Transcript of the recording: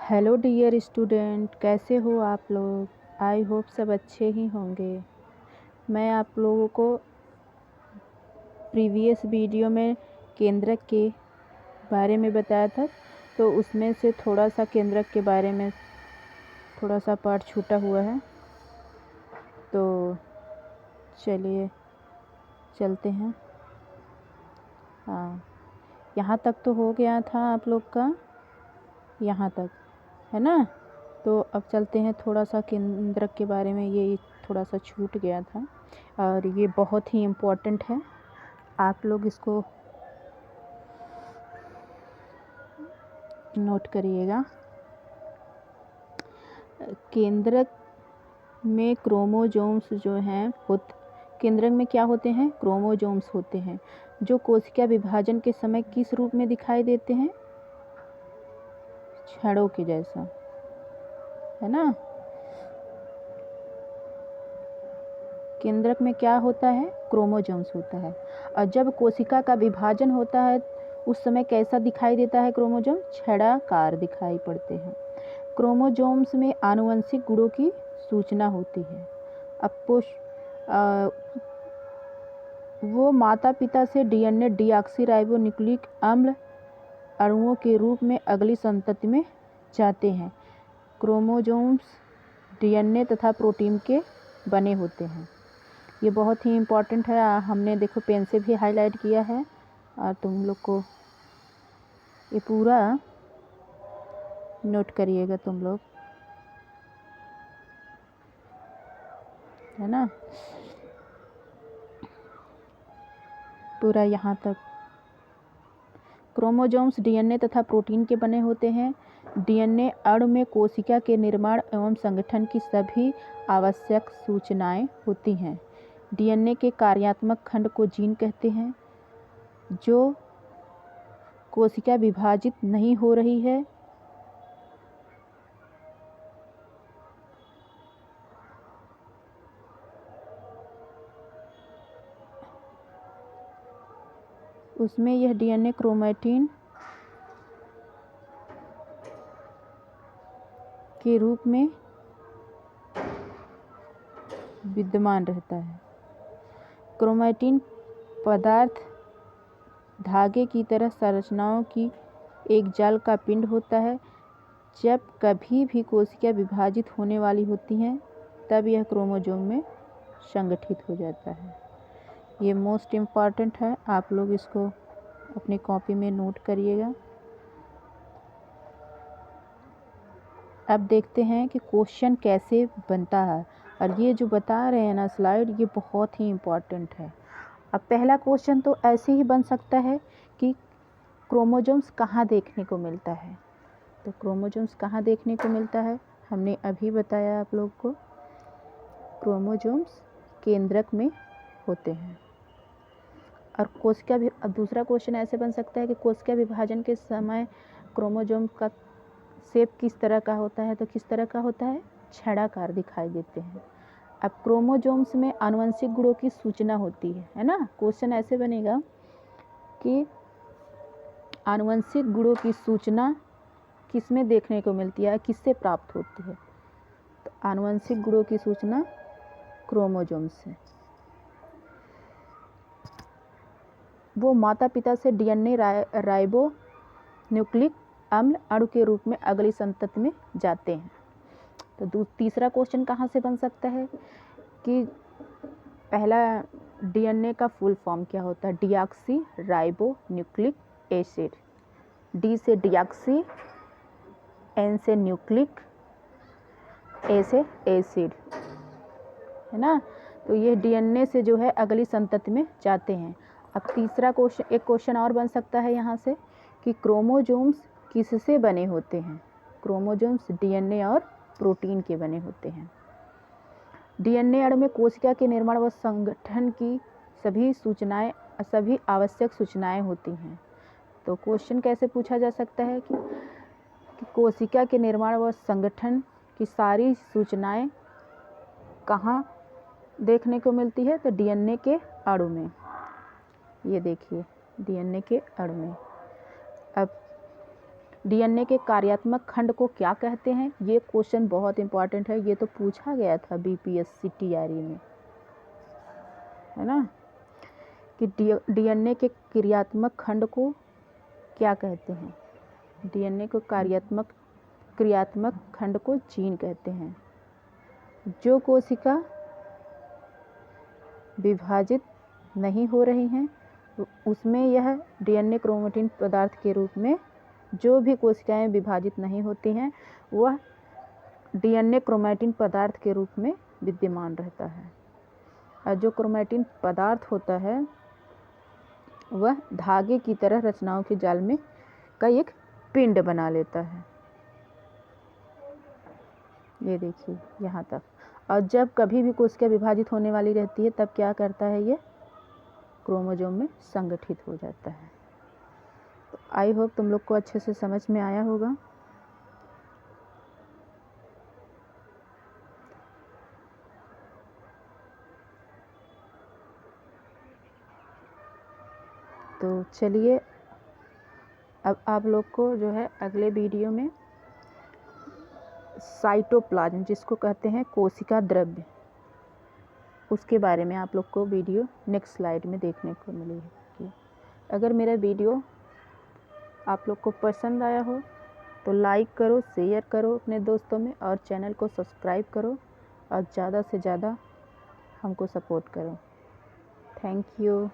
Hello dear student, कैसे हो आप लोग। आई होप सब अच्छे ही होंगे। मैं आप लोगों को प्रीवियस वीडियो में केंद्रक के बारे में बताया था, तो उसमें से थोड़ा सा केंद्रक के बारे में थोड़ा सा पार्ट छूटा हुआ है। तो चलिए चलते हैं। हाँ, यहाँ तक तो हो गया था आप लोग का, यहाँ तक है ना। तो अब चलते हैं थोड़ा सा केंद्रक के बारे में। ये थोड़ा सा छूट गया था और ये बहुत ही इम्पोर्टेंट है, आप लोग इसको नोट करिएगा। केंद्रक में क्रोमोसोम्स जो हैं केंद्रक में क्या होते हैं? क्रोमोसोम्स होते हैं, जो कोशिका विभाजन के समय किस रूप में दिखाई देते हैं? छड़ों के जैसा, है ना। केंद्रक में क्या होता है? क्रोमोसोम्स होता है। और जब कोशिका का विभाजन होता है उस समय कैसा दिखाई देता है? क्रोमोसोम छड़ाकार दिखाई पड़ते हैं। क्रोमोसोम्स में आनुवंशिक गुणों की सूचना होती है। वो माता पिता से डीएनए डीऑक्सीराइबोन्यूक्लिक अम्ल अणुओं के रूप में अगली संतति में जाते हैं। क्रोमोसोम्स डीएनए तथा प्रोटीन के बने होते हैं। ये बहुत ही इम्पोर्टेंट है। हमने देखो पेन से भी हाईलाइट किया है और तुम लोग को ये पूरा नोट करिएगा तुम लोग, है ना, पूरा यहाँ तक। क्रोमोसोम्स डीएनए तथा प्रोटीन के बने होते हैं। डीएनए अणु में कोशिका के निर्माण एवं संगठन की सभी आवश्यक सूचनाएं होती हैं। डीएनए के कार्यात्मक खंड को जीन कहते हैं। जो कोशिका विभाजित नहीं हो रही है उसमें यह डीएनए क्रोमैटिन के रूप में विद्यमान रहता है। क्रोमैटिन पदार्थ धागे की तरह संरचनाओं की एक जाल का पिंड होता है। जब कभी भी कोशिका विभाजित होने वाली होती हैं तब यह क्रोमोसोम में संगठित हो जाता है। ये मोस्ट इम्पॉर्टेंट है, आप लोग इसको अपनी कॉपी में नोट करिएगा। अब देखते हैं कि क्वेश्चन कैसे बनता है, और ये जो बता रहे हैं ना स्लाइड, ये बहुत ही इम्पॉर्टेंट है। अब पहला क्वेश्चन तो ऐसे ही बन सकता है कि क्रोमोसोम्स कहाँ देखने को मिलता है। तो क्रोमोसोम्स कहाँ देखने को मिलता है, हमने अभी बताया आप लोग को। क्रोमोसोम्स केंद्रक में होते हैं। और कोशिका भी, अब दूसरा क्वेश्चन ऐसे बन सकता है कि कोशिका विभाजन के समय क्रोमोसोम का शेप किस तरह का होता है? तो किस तरह का होता है? छड़ाकार दिखाई देते हैं। अब क्रोमोसोम्स में आनुवंशिक गुणों की सूचना होती है ना। क्वेश्चन ऐसे बनेगा कि आनुवंशिक गुणों की सूचना किसमें देखने को मिलती है, किससे प्राप्त होती है? तो आनुवंशिक गुणों की सूचना क्रोमोसोम से। वो माता पिता से डीएनए राइबो न्यूक्लिक अम्ल अणु के रूप में अगली संतति में जाते हैं। तो तीसरा क्वेश्चन कहाँ से बन सकता है कि पहला डीएनए का फुल फॉर्म क्या होता है? Deoxy ribo nucleic acid. D से डीऑक्सी, एन से न्यूक्लिक, ए से एसिड, है ना। तो ये डीएनए से जो है अगली संतति में जाते हैं। अब तीसरा क्वेश्चन, एक क्वेश्चन और बन सकता है यहाँ से कि क्रोमोसोम्स किससे बने होते हैं? क्रोमोसोम्स डीएनए और प्रोटीन के बने होते हैं। डीएनए अणु में कोशिका के निर्माण व संगठन की सभी आवश्यक सूचनाएं होती हैं। तो क्वेश्चन कैसे पूछा जा सकता है कि कोशिका के निर्माण व संगठन की सारी सूचनाएं कहाँ देखने को मिलती है? तो डीएनए के अणु में। ये देखिए, डीएनए के अणु में। अब डीएनए के कार्यात्मक खंड को क्या कहते हैं? ये क्वेश्चन बहुत इंपॉर्टेंट है, ये तो पूछा गया था बीपीएससी टीआरई में, है ना, कि डीएनए के क्रियात्मक खंड को क्या कहते हैं? डीएनए को क्रियात्मक खंड को जीन कहते हैं। जो कोशिका विभाजित नहीं हो रही हैं उसमें यह डीएनए क्रोमैटिन पदार्थ के रूप में, जो भी कोशिकाएं विभाजित नहीं होती हैं वह डीएनए क्रोमैटिन पदार्थ के रूप में विद्यमान रहता है। और जो क्रोमैटिन पदार्थ होता है वह धागे की तरह रचनाओं के जाल में का एक पिंड बना लेता है। ये देखिए यहाँ तक। और जब कभी भी कोशिका विभाजित होने वाली रहती है तब क्या करता है, ये क्रोमोसोम में संगठित हो जाता है। तो आई होप तुम लोग को अच्छे से समझ में आया होगा। तो चलिए अब आप लोग को जो है अगले वीडियो में साइटोप्लाज्म, जिसको कहते हैं कोशिका द्रव्य, उसके बारे में आप लोग को वीडियो नेक्स्ट स्लाइड में देखने को मिलेगी। अगर मेरा वीडियो आप लोग को पसंद आया हो तो लाइक करो, शेयर करो अपने दोस्तों में, और चैनल को सब्सक्राइब करो और ज़्यादा से ज़्यादा हमको सपोर्ट करो। Thank you.